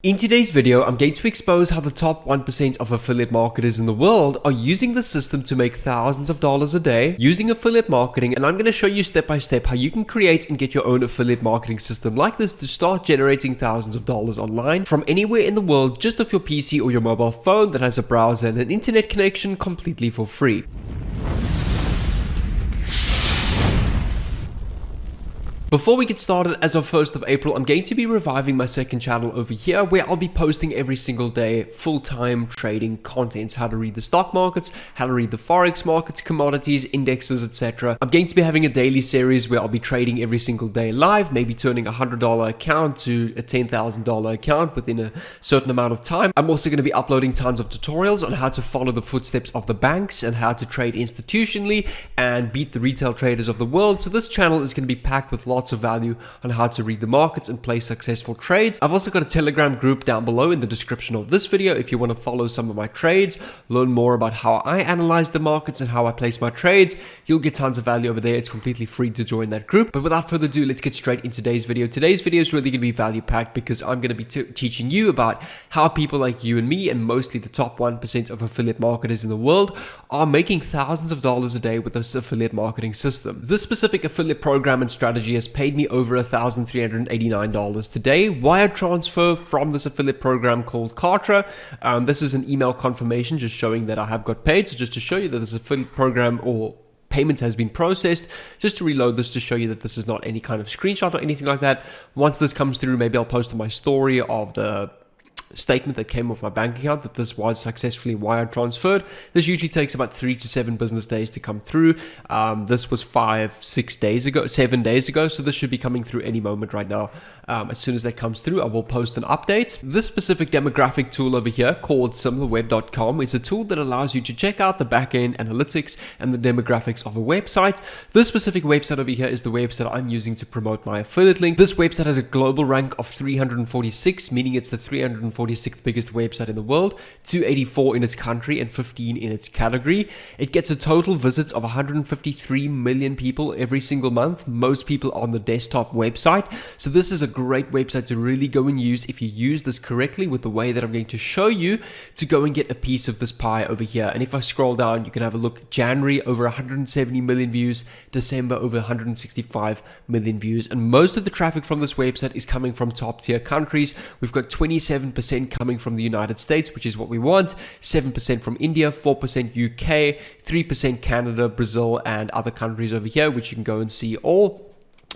In today's video, I'm going to expose how the top 1% of affiliate marketers in the world are using the system to make thousands of dollars a day using affiliate marketing, and I'm going to show you step by step how you can create and get your own affiliate marketing system like this to start generating thousands of dollars online from anywhere in the world just off your PC or your mobile phone that has a browser and an internet connection completely for free. Before we get started, as of 1st of April, I'm going to be reviving my second channel over here where I'll be posting every single day full-time trading content, how to read the stock markets, how to read the forex markets, commodities, indexes, etc. I'm going to be having a daily series where I'll be trading every single day live, maybe turning a $100 account to a $10,000 account within a certain amount of time. I'm also going to be uploading tons of tutorials on how to follow the footsteps of the banks and how to trade institutionally and beat the retail traders of the world. So this channel is going to be packed with lots of value on how to read the markets and place successful trades. I've also got a Telegram group down below in the description of this video if you want to follow some of my trades, learn more about how I analyze the markets and how I place my trades. You'll get tons of value over there. It's completely free to join that group. But without further ado, let's get straight into today's video. Today's video is really going to be value packed because I'm going to be teaching you about how people like you and me, and mostly the top 1% of affiliate marketers in the world, are making thousands of dollars a day with this affiliate marketing system. This specific affiliate program and strategy has paid me over $1,389 today. Wire transfer from this affiliate program called Cartridge. This is an email confirmation just showing that I have got paid. So just to show you that this affiliate program or payment has been processed, just to reload this to show you that this is not any kind of screenshot or anything like that. Once this comes through, maybe I'll post on my story of the statement that came off my bank account that this was successfully wire transferred. This usually takes about 3 to 7 business days to come through. This was 7 days ago, so this should be coming through any moment right now. As soon as that comes through, I will post an update. This specific demographic tool over here called similarweb.com is a tool that allows you to check out the backend analytics and the demographics of a website. This specific website over here is the website I'm using to promote my affiliate link. This website has a global rank of 346, meaning it's the 346th biggest website in the world, 284 in its country and 15 in its category. It gets a total visits of 153 million people every single month, most people on the desktop website. So this is a great website to really go and use if you use this correctly with the way that I'm going to show you, to go and get a piece of this pie over here. And if I scroll down, you can have a look. January, over 170 million views. December, over 165 million views. And most of the traffic from this website is coming from top tier countries. We've got 27% coming from the United States, which is what we want, 7% from India, 4% UK, 3% Canada, Brazil, and other countries over here, which you can go and see all.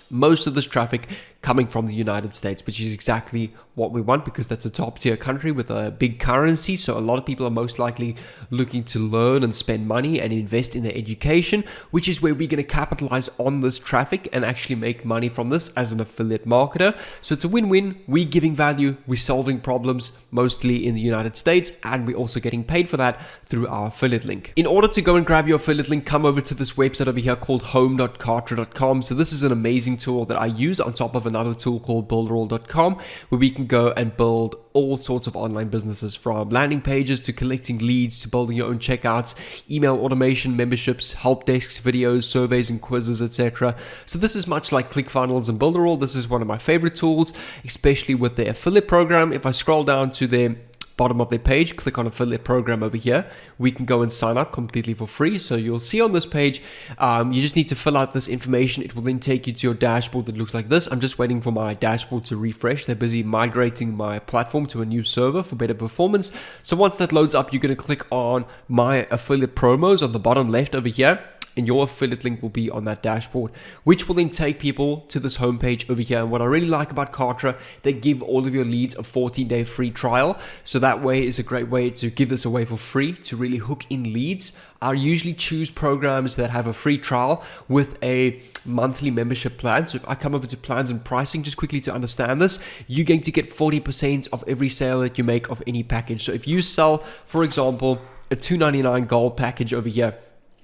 Most of this traffic coming from the United States, which is exactly what we want because that's a top tier country with a big currency. So a lot of people are most likely looking to learn and spend money and invest in their education, which is where we're going to capitalize on this traffic and actually make money from this as an affiliate marketer. So it's a win-win. We're giving value, we're solving problems mostly in the United States, and we're also getting paid for that through our affiliate link. In order to go and grab your affiliate link, come over to this website over here called home.cartridge.com. So this is an amazing tool that I use on top of another tool called builderall.com, where we can go and build all sorts of online businesses, from landing pages to collecting leads to building your own checkouts, email automation, memberships, help desks, videos, surveys and quizzes, etc. So this is much like ClickFunnels and Builderall. This is one of my favorite tools, especially with the affiliate program. If I scroll down to their bottom of their page, click on affiliate program over here, we can go and sign up completely for free. So you'll see on this page, you just need to fill out this information. It will then take you to your dashboard that looks like this. I'm just waiting for my dashboard to refresh. They're busy migrating my platform to a new server for better performance. So once that loads up, you're going to click on my affiliate promos on the bottom left over here, and your affiliate link will be on that dashboard, which will then take people to this homepage over here. And what I really like about Cartridge, they give all of your leads a 14-day free trial. So that way is a great way to give this away for free to really hook in leads. I usually choose programs that have a free trial with a monthly membership plan. So if I come over to plans and pricing, just quickly to understand this, you're going to get 40% of every sale that you make of any package. So if you sell, for example, a $299 gold package over here,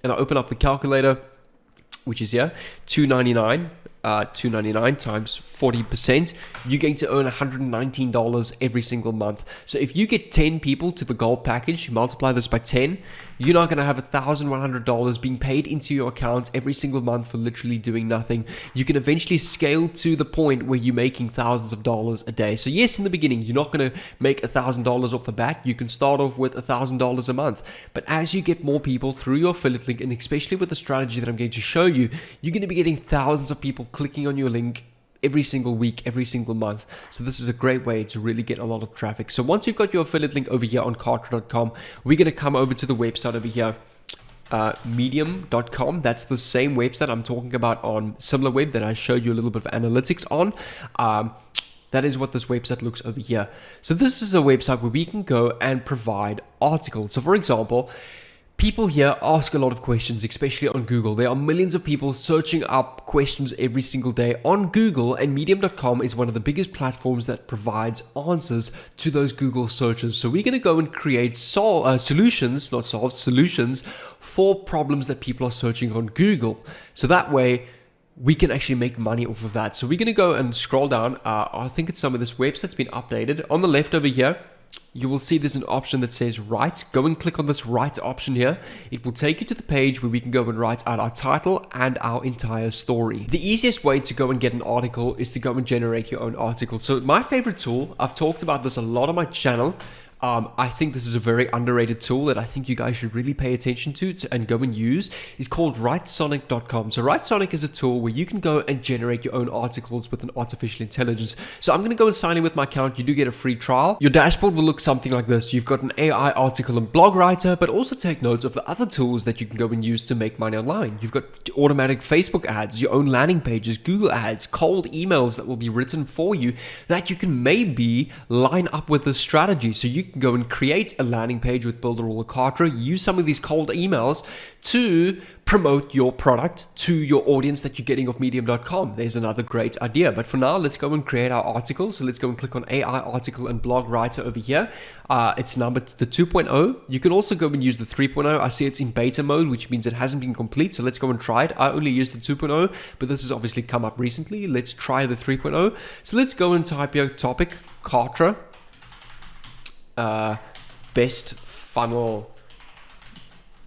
and I open up the calculator, which is here, $299 times 40%, you're going to earn $119 every single month. So if you get 10 people to the gold package, you multiply this by 10, You're not going to have $1,100 being paid into your account every single month for literally doing nothing. You can eventually scale to the point where you're making thousands of dollars a day. So yes, in the beginning, you're not going to make $1,000 off the bat. You can start off with $1,000 a month. But as you get more people through your affiliate link, and especially with the strategy that I'm going to show you, you're going to be getting thousands of people clicking on your link every single week, every single month. So this is a great way to really get a lot of traffic. So once you've got your affiliate link over here on Cartridge.com, we're going to come over to the website over here, Medium.com. That's the same website I'm talking about on SimilarWeb that I showed you a little bit of analytics on. That is what this website looks over here. So this is a website where we can go and provide articles. So for example, people here ask a lot of questions, especially on Google. There are millions of people searching up questions every single day on Google, and Medium.com is one of the biggest platforms that provides answers to those Google searches. So we're going to go and create solutions for problems that people are searching on Google. So that way, we can actually make money off of that. So we're going to go and scroll down. I think it's some of this website's been updated. On the left over here, you will see there's an option that says write. Go and click on this write option here. It will take you to the page where we can go and write out our title and our entire story. The easiest way to go and get an article is to go and generate your own article. So my favorite tool, I've talked about this a lot on my channel. I think this is a very underrated tool that I think you guys should really pay attention to and go and use. Is called writesonic.com. So Writesonic is a tool where you can go and generate your own articles with an artificial intelligence. So I'm going to go and sign in with my account. You do get a free trial. Your dashboard will look something like this. You've got an AI article and blog writer, but also take notes of the other tools that you can go and use to make money online. You've got automatic Facebook ads, your own landing pages, Google ads, cold emails that will be written for you that you can maybe line up with this strategy. So you can go and create a landing page with Builder or Cartridge, use some of these cold emails to promote your product to your audience that you're getting off Medium.com. There's another great idea. But for now, let's go and create our article. So let's go and click on AI article and blog writer over here. It's numbered to the 2.0. You can also go and use the 3.0. I see it's in beta mode, which means it hasn't been complete. So let's go and try it. I only used the 2.0, but this has obviously come up recently. Let's try the 3.0. So let's go and type your topic, Cartridge. Best funnel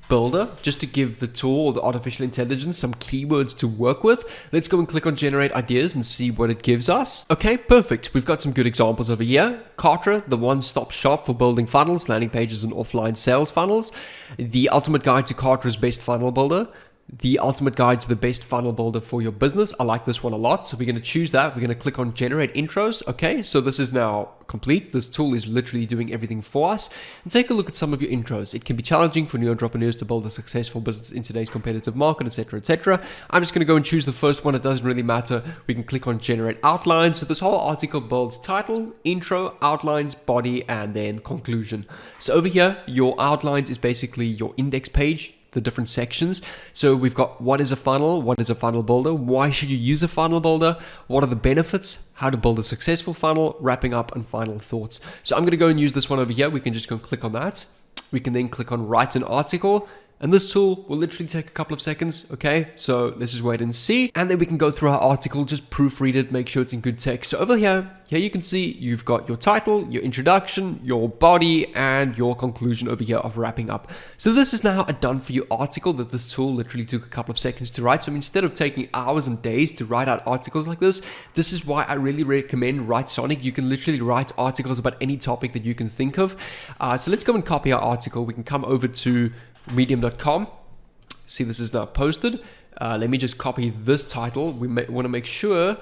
builder, just to give the tool or the artificial intelligence some keywords to work with. Let's go and click on generate ideas and see what it gives us. Okay, perfect. We've got some good examples over here. Cartridge, the one-stop shop for building funnels, landing pages, and offline sales funnels. The ultimate guide to Cartridge's best funnel builder. The ultimate guide to the best funnel builder for your business. I like this one a lot. So we're going to choose that. We're going to click on generate intros. Okay, so this is now complete. This tool is literally doing everything for us. And take a look at some of your intros. It can be challenging for new entrepreneurs to build a successful business in today's competitive market, etc., etc. I'm just going to go and choose the first one. It doesn't really matter. We can click on generate outlines. So this whole article builds title, intro, outlines, body, and then conclusion. So over here, your outlines is basically your index page, the different sections. So we've got what is a funnel, what is a funnel builder, why should you use a funnel builder, what are the benefits, how to build a successful funnel, wrapping up, and final thoughts. So I'm going to go and use this one over here. We can just go and click on that. We can then click on write an article. And this tool will literally take a couple of seconds, okay? So let's just wait and see. And then we can go through our article, just proofread it, make sure it's in good text. So over here you can see you've got your title, your introduction, your body, and your conclusion over here of wrapping up. So this is now a done for you article that this tool literally took a couple of seconds to write. So instead of taking hours and days to write out articles like this is why I really recommend Writesonic. You can literally write articles about any topic that you can think of. So let's go and copy our article. We can come over to Medium.com. See, this is now posted. Let me just copy this title. We want to make sure,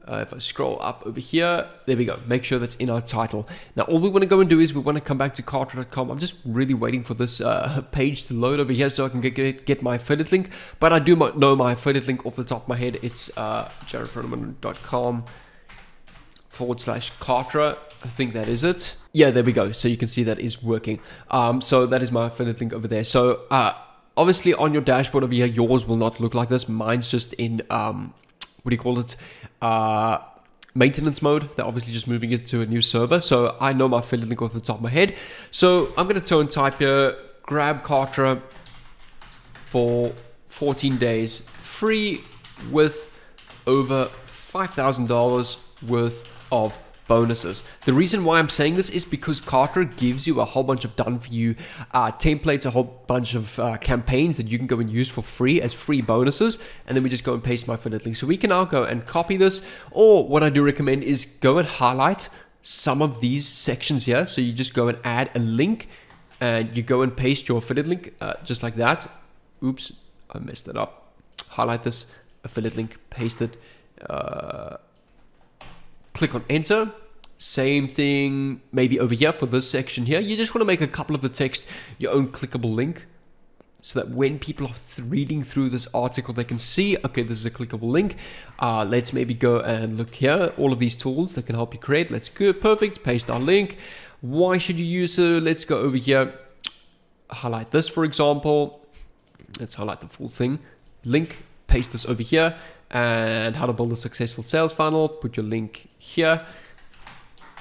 if I scroll up over here, there we go. Make sure that's in our title. Now, all we want to go and do is we want to come back to Cartridge.com. I'm just really waiting for this page to load over here so I can get my affiliate link. But I do know my affiliate link off the top of my head. It's jaredfroneman.com/Cartridge. I think that is it. Yeah, there we go. So you can see that is working. So that is my affiliate link over there. So obviously on your dashboard over here, yours will not look like this. Mine's just in, maintenance mode. They're obviously just moving it to a new server. So I know my affiliate link off the top of my head. So I'm going to type here, grab Cartridge for 14 days free with over $5,000 worth of bonuses. The reason why I'm saying this is because Cartridge gives you a whole bunch of done for you templates, a whole bunch of campaigns that you can go and use for free as free bonuses, and then we just go and paste my affiliate link. So we can now go and copy this, or what I do recommend is go and highlight some of these sections here. So you just go and add a link and you go and paste your affiliate link just like that. Oops, I messed it up. Highlight this affiliate link, paste it, click on enter. Same thing maybe over here for this section here. You just want to make a couple of the text your own clickable link, so that when people are reading through this article, they can see, okay, this is a clickable link. Let's maybe go and look here, all of these tools that can help you create. Let's go, perfect, paste our link. Why should you use it? Let's go over here, highlight this, for example. Let's highlight the full thing. Link, paste this over here, and how to build a successful sales funnel. Put your link here.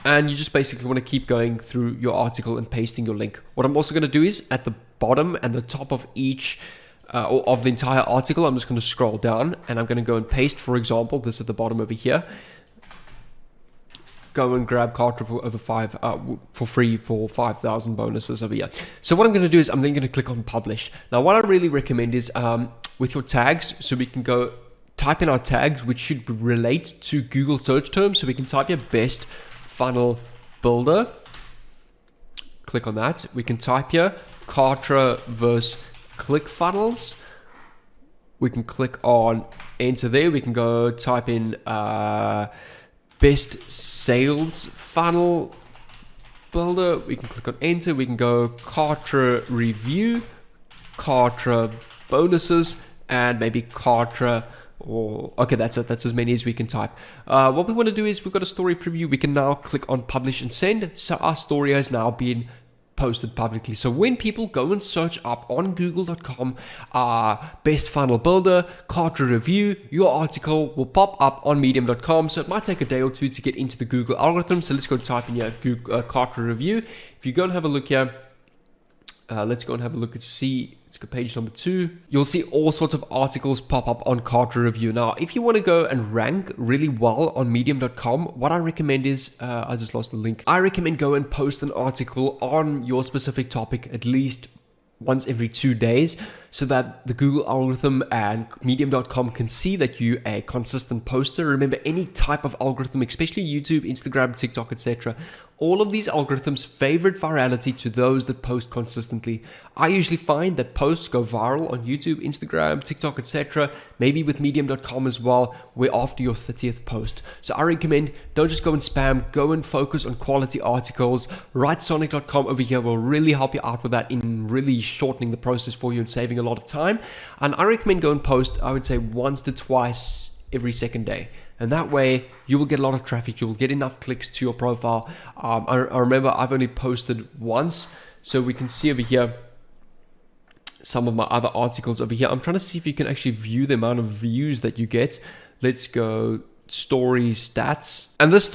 And you just basically want to keep going through your article and pasting your link. What I'm also going to do is at the bottom and the top of each or of the entire article, I'm just going to scroll down and I'm going to go and paste, for example, this at the bottom over here. Go and grab Cartridge for free for 5,000 bonuses over here. So what I'm going to do is I'm then going to click on publish. Now what I really recommend is with your tags, so we can go type in our tags, which should relate to Google search terms. So we can type your best funnel builder, click on that. We can type here Cartridge versus ClickFunnels. We can click on enter there. We can go type in best sales funnel builder. We can click on enter. We can go Cartridge review, Cartridge bonuses, and maybe Cartridge. Or okay, that's it. That's as many as we can type. What we want to do is we've got a story preview. We can now click on publish and send. So our story has now been posted publicly. So when people go and search up on google.com best funnel builder, Cartridge review, your article will pop up on medium.com. So it might take a day or two to get into the Google algorithm. So let's go type in here Google Cartridge review. If you go and have a look here, let's go and have a look at let's go page number 2. You'll see all sorts of articles pop up on Cartridge review. Now, if you want to go and rank really well on medium.com, what I recommend is, I just lost the link. I recommend go and post an article on your specific topic at least once every 2 days, so that the Google algorithm and medium.com can see that you're a consistent poster. Remember, any type of algorithm, especially YouTube, Instagram, TikTok, etc., all of these algorithms favorite virality to those that post consistently. I usually find that posts go viral on YouTube, Instagram, TikTok, etc., maybe with medium.com as well, we're after your 30th post. So I recommend don't just go and spam, go and focus on quality articles. WriteSonic.com over here will really help you out with that in really shortening the process for you and saving a lot of time. And I recommend go and post, I would say, once to twice every second day. And that way you will get a lot of traffic. You will get enough clicks to your profile. I remember I've only posted once. So we can see over here some of my other articles over here. I'm trying to see if you can actually view the amount of views that you get. Let's go story stats. And this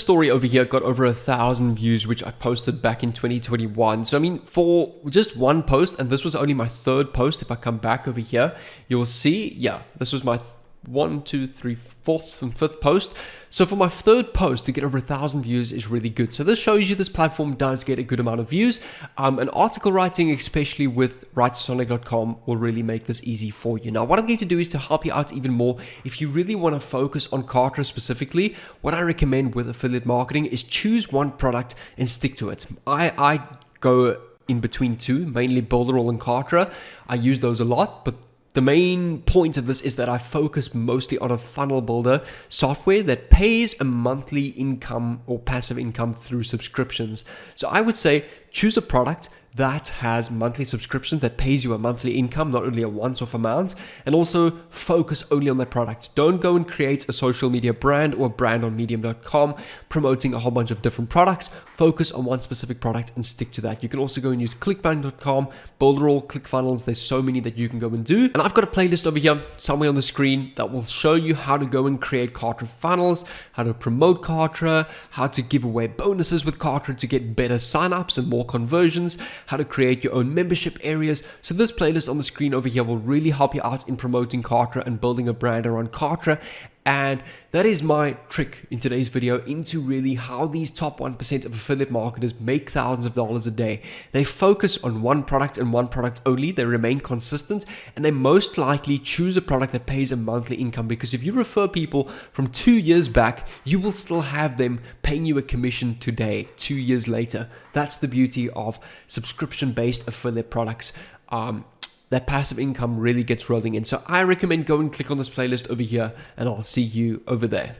story over here got over 1,000 views, which I posted back in 2021. So I mean, for just one post, and this was only my 3rd post. If I come back over here, you'll see, yeah, this was my 1, 2, 3, 4th and 5th post. So for my 3rd post to get over 1,000 views is really good. So this shows you this platform does get a good amount of views. And article writing, especially with writesonic.com, will really make this easy for you. Now, what I'm going to do is to help you out even more. If you really want to focus on Cartridge specifically, what I recommend with affiliate marketing is choose one product and stick to it. I go in between two, mainly Builderall and Cartridge. I use those a lot, but the main point of this is that I focus mostly on a funnel builder software that pays a monthly income or passive income through subscriptions. So I would say choose a product that has monthly subscriptions that pays you a monthly income, not only a once-off amount, and also focus only on that product. Don't go and create a social media brand or a brand on medium.com promoting a whole bunch of different products. Focus on one specific product and stick to that. You can also go and use clickbank.com, Builderall, ClickFunnels. There's so many that you can go and do. And I've got a playlist over here somewhere on the screen that will show you how to go and create Cartridge funnels, how to promote Cartridge, how to give away bonuses with Cartridge to get better signups and more conversions, how to create your own membership areas. So this playlist on the screen over here will really help you out in promoting Cartridge and building a brand around Cartridge And that is my trick in today's video into really how these top 1% of affiliate marketers make thousands of dollars a day. They focus on one product and one product only. They remain consistent, and they most likely choose a product that pays a monthly income, because if you refer people from 2 years back, you will still have them paying you a commission today, 2 years later. That's the beauty of subscription-based affiliate products. That passive income really gets rolling in. So I recommend go and click on this playlist over here, and I'll see you over there.